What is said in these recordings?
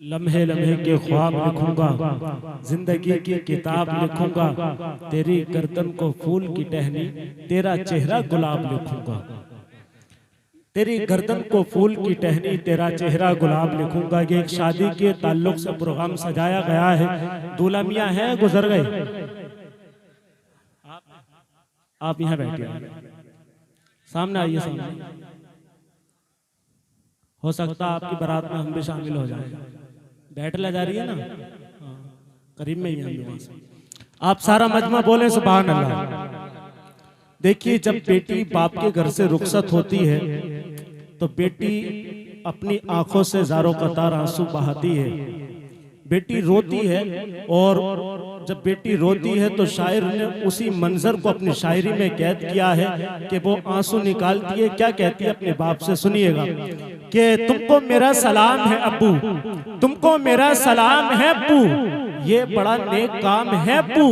लम्हे लम्हे के ख्वाब लिखूंगा, जिंदगी की किताब लिखूंगा, तेरी गर्दन को फूल की टहनी, तेरा चेहरा गुलाब लिखूंगा। तेरी गर्दन को फूल की टहनी, तेरा चेहरा गुलाब लिखूंगा। ये एक शादी के ताल्लुक से प्रोग्राम सजाया गया है। दूल्हा मियां हैं, गुजर गए। आप यहाँ बैठिए, सामने आइए। सामने हो सकता है आपकी बारात में हम भी शामिल हो जाएं। बैठ ले जा रही है ना, करीब में ही है। आप सारा मजमा बोले सुभान अल्लाह। देखिए, जब बेटी बाप के घर से रुखसत होती है तो बेटी अपनी आंखों से ज़ारो कतार आंसू बहाती है। बेटी रोती है, और जब बेटी रोती है तो शायर ने उसी मंजर को अपनी शायरी में कैद किया है कि वो आंसू निकालती है। क्या कहती है अपने बाप से, सुनिएगा कि तुमको मेरा सलाम है अब्बू, तुमको मेरा सलाम है अब्बू, ये बड़ा नेक काम है अब्बू,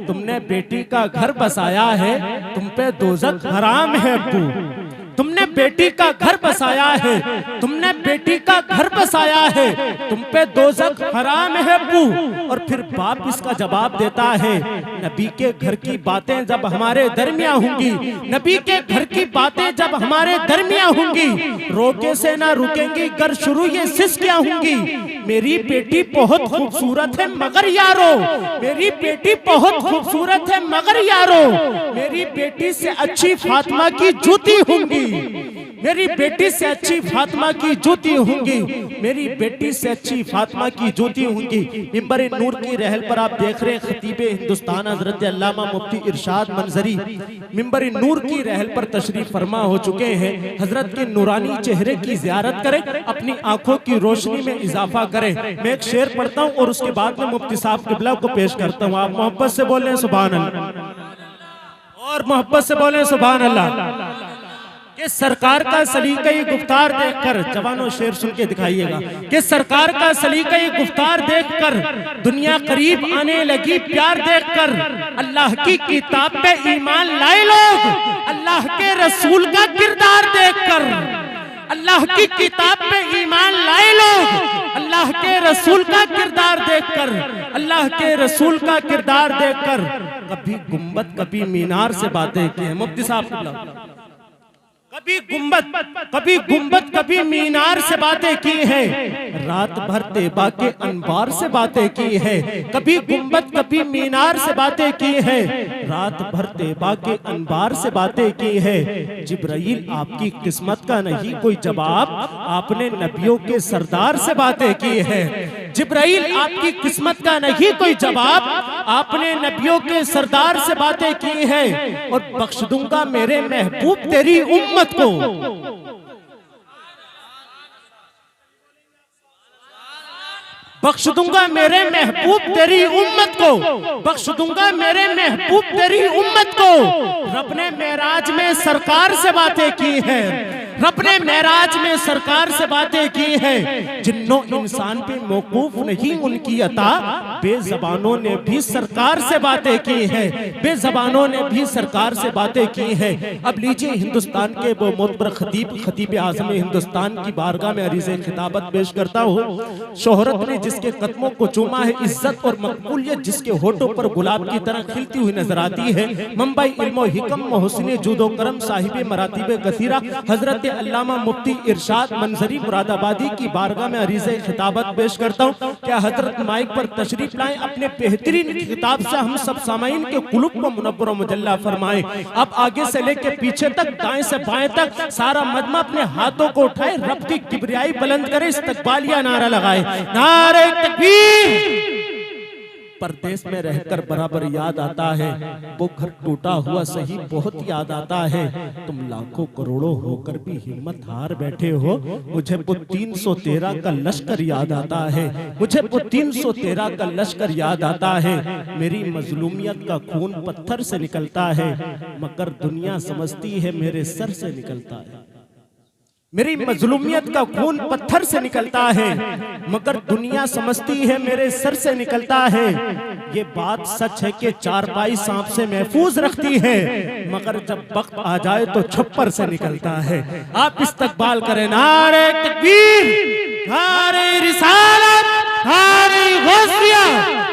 तुमने बेटी का घर बसाया है, तुम पे दोज़ख हराम है अब्बू, तुमने बेटी का घर बसाया है, तुमने बेटी का घर बसाया है, तुम पे दोज़ख हराम है अब्बू। और फिर बाप इसका जवाब देता है, नबी के घर की बातें जब हमारे दरमियां होंगी, नबी के घर की बातें जब हमारे दरमियां होंगी, रोके से ना रुकेंगी गर शुरू ये सिस्कियां होंगी। मेरी बेटी बहुत खूबसूरत है मगर यारो, मेरी बेटी बहुत खूबसूरत है मगर यारो, मेरी बेटी से अच्छी फातिमा की जूती होंगी, मेरी बेटी से अच्छी फातिमा की जूती होंगी, मेरी बेटी से अच्छी फातिमा की जूती होंगी। मिंबर नूर की रहल पर आप देख रहे हैं खतीबे हिंदुस्तान हजरत अल्लामा मुफ्ती इरशाद मंजरी मिंबर नूर की रहल पर तशरीफ फरमा हो चुके हैं। हजरत के नूरानी चेहरे की ज़ियारत करें, अपनी आंखों की रोशनी में इजाफा करें। मैं एक शेर पढ़ता हूँ और उसके बाद में मुफ्ती साहब किबला को पेश करता हूँ। आप मोहब्बत से बोलें सुभान अल्लाह, और मोहब्बत से बोलें सुभान अल्लाह। कि सरकार का सलीका-ए गुफ्तार देखकर, जवानों शेर सुन के दिखाइएगा, कि सरकार का सलीका-ए गुफ्तार देखकर दुनिया करीब आने लगी, प्यार देखकर अल्लाह की किताब पे ईमान लाए लोग, अल्लाह के रसूल का किरदार देखकर अल्लाह की किताब पे ईमान लाए लोग, अल्लाह के रसूल का किरदार देखकर, अल्लाह के रसूल का किरदार देखकर। कभी गुंबद कभी मीनार से बातें की है मुफ्ती साहब, कभी गुंबद कभी मीनार से बातें की है, रात भर तैबा के अनबार से बातें की है। कभी गुंबद कभी मीनार से बातें की है, रात भर तैबा के अनबार से बातें की है। जिब्राइल आपकी किस्मत का नहीं कोई जवाब, आपने नबियों के सरदार से बातें की है। जिब्राइल आपकी किस्मत का नहीं कोई जवाब, आपने नबियों के सरदार से बातें की है। और बख्श दूंगा मेरे महबूब तेरी उम्मत को, बख्श दूंगा मेरे महबूब तेरी उम्मत को, बख्श दूंगा मेरे महबूब तेरी उम्मत को। रब ने मेराज में सरकार से बातें की है, रब ने मेराज में सरकार से बातें की है। जिन्नो इंसान पे मौकूफ नहीं उनकी अता, बेज़बानों ने भी सरकार से बातें की है, बेज़बानों ने भी सरकार से बातें की है। अब लीजिए, हिंदुस्तान के वो मोतबर खतीब आज़म हिंदुस्तान की बारगाह में अरीज़े खिताबत पेश करता हूँ। शोहरत ने जिसके कदमों को चूमा है, इज्जत और मकबूलियत जिसके होठों पर गुलाब की तरह खिलती हुई नजर आती है, मुंबई इल्मो हिकम मोहसिने जूदो करम साहिबे मरातिबे कसीरा हजरत अल्लामा मुफ्ती इरशाद मंजरी मुरादाबादी की बारगाह में अरीज़े खिताबत पेश करता हूँ। क्या हजरत माइक पर तशरीफ लाएं, अपने बेहतरीन किताब से हम सब सामाइन के कुलूब को मुनव्वर मुजल्ला फरमाएं। अब आगे से लेके पीछे तक, दाएं से बाएं तक सारा मजमा अपने हाथों को उठाए, रब की किबरियाई बुलंद करे, इस्तकबालिया नारा लगाए, नारे तकबीर। परदेश में रहकर बराबर याद आता है, वो घर टूटा हुआ सही बहुत याद आता है। तुम लाखों करोड़ों होकर भी हिम्मत हार बैठे हो, मुझे वो 313 का लश्कर याद आता है, मुझे वो 313 का लश्कर याद आता है। मेरी मजलूमियत का खून पत्थर से निकलता है, मगर दुनिया समझती है मेरे सर से निकलता है। मेरी मजलूमियत का खून पत्थर से निकलता है, मगर दुनिया समझती है मेरे सर से निकलता है। ये बात सच है कि चारपाई सांप से महफूज रखती है, मगर जब वक्त आ जाए तो छप्पर से निकलता है। आप इस्तकबाल करें, नारे तकबीर, नारे रिसालत।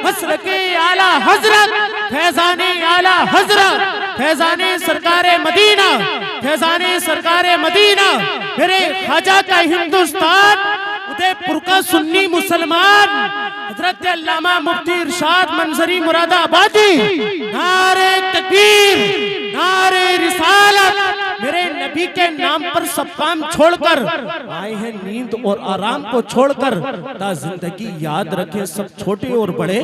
मसलके आला हजरत फैजाने आला हजरत फैजाने सरकारे मदीना फैजाने सरकारे मदीना मेरे ख्वाजा का हिंदुस्तान उदयपुर का सुन्नी मुसलमान हजरत अल्लामा मुफ्ती इरशाद मंजरी मुरादाबादी नारे तकबीर नारे रिसालत मेरे नबी के नाम पर सब काम छोड़कर आए हैं नींद और आराम को छोड़कर ता जिंदगी याद रखे सब छोटे और बड़े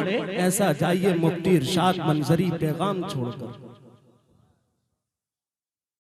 ऐसा जाइए मुफ्ती इरशाद मंजरी पैगाम छोड़कर।